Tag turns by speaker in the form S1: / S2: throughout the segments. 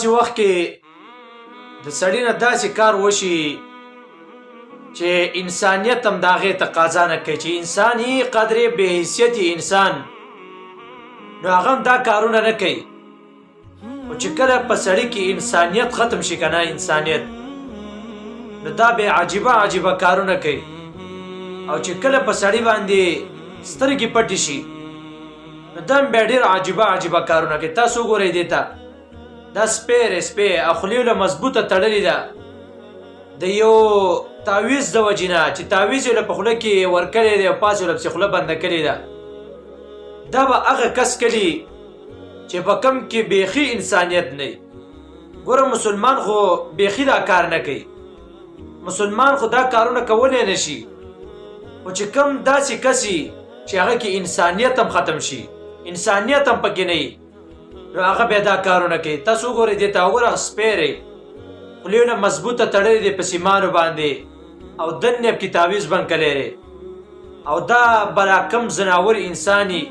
S1: چې وخت کې د سړي نه داسې کار وشي چې انسانیت هم د هغې تقاضا نه کوي چې انساني قدرې بې حیثیتي انسان نو هغه هم دا کارونه نه کوي خو چې کله په سړي کې انسانیت ختم شي که نه انسانیت نو دا بې عجیبه کارونه کوي او چې کله په سړي باندې سترګې پټې شي نو دا هم بیا ډېر عجیبه کارونه کوي. تاسو وګورئ دې ته دا سپی او خولې له مضبوطه تړلې ده د یو تعویز د وجې نه چې تعویز یې له په خوله کې ورکړی دی او پاس یې له پسې خوله بنده کړې ده. دا به هغه کس کوي چې په کم کې بیخي انسانیت نه وي. ګوره مسلمان خو بیخي دا کار نه کوي، مسلمان خو دا کارونه کولی نه شي، خو چې کم داسې کس چې هغه کې انسانیت هم ختم شي، انسانیت هم پکې نه وي، نو هغه بیا دا کارونه کوي. تاسو وګورئ دې ته وګوره سپی دی خولې نه مضبوطه تړلې دی په سیمانو باندې او دننه یې پکې تعویز بند کړی دی او دا بلا کم ځناور انساني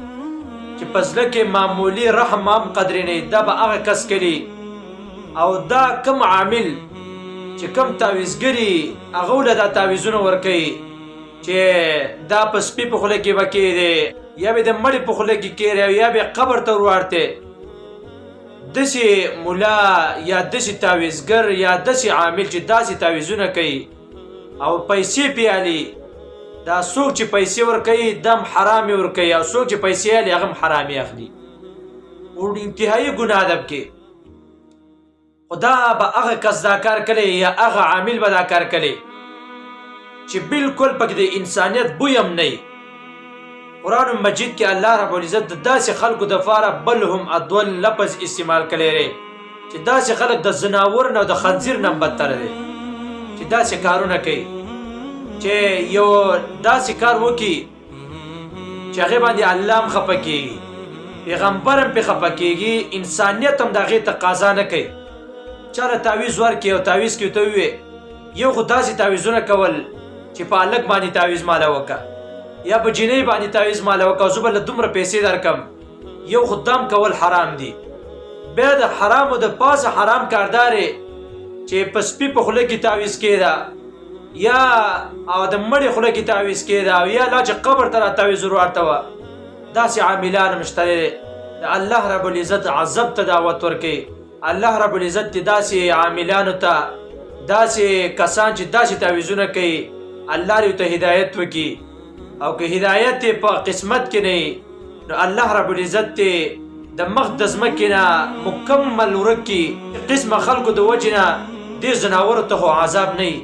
S1: چې په زړه کې معمولي رحم هم قدرې نه وي، دا به هغه کس کوي. او دا کم عامل چې کم تعویزګري هغه له دا تعویزونه ورکوي چې دا په سپي په خوله کې به کېدی یا به د مړي په خوله کې کېری او یا به قبر ته ورواړتی. داسې ملا یا داسې تعویزګر یا داسې عامل چې داسې تعویزونه کوي او پیسې پیالي، دا څوک چې پیسې ورکوي دم حرامې ورکوي او څوک چې پیسې اخلي هغه هم حرامې اخلي. انتهایي ګناه ده پکې. خو دا به هغه کس دا کار کوي یا هغه عامل به دا کار کوي چې بالکل پکې د انسانیت بوی هم نه وي. قرآن مجید کې الله رب العزت د داسې خلکو دپاره بل هم اضل لفظ استعمال کړی دی چې داسې خلک د ځناور نه او د خنزیر نه هم بدتره دی چې داسې کارونه کوي چې یو داسې کار وکړي چې هغې باندې الله هم خفه کېږي، پیغمبر هم پرې خفه کېږي، انسانیت هم د هغې تقاضا نه کوي. چا له تعویز ورکړي او تعویز کې ورته ووایې یو خو داسې تعویزونه کول چې په هلک باندې تعویز ماله وکړه یا په جینۍ باندې تعویز ماله وکړه او زه به له دومره پیسې درکړم، یو خو دام کول حرام دي. بیا د حرامو د پاسه حرام کاردار چې په سپي په خوله کې تعویز کېده یا او د مړي خوله کې تعویز کېده او یا لا چې قبر ته را تعویز ورواړته وه، داسې عاملان هم شته دی. د الله رب العزت عذاب ته دعوت ورکوي. الله رب العزت دې داسې عاملانو ته داسې کسان چې داسې تعویزونه کوي الله دې ورته هدایت وکړي، او که هدایت یې په قسمت کې نه وي نو الله رب العزت دې د مخ د ځمکې نه مکمل ورک کړي. قسمه خلکو د وجې نه دې ځناورو ته خو عذاب نه وي.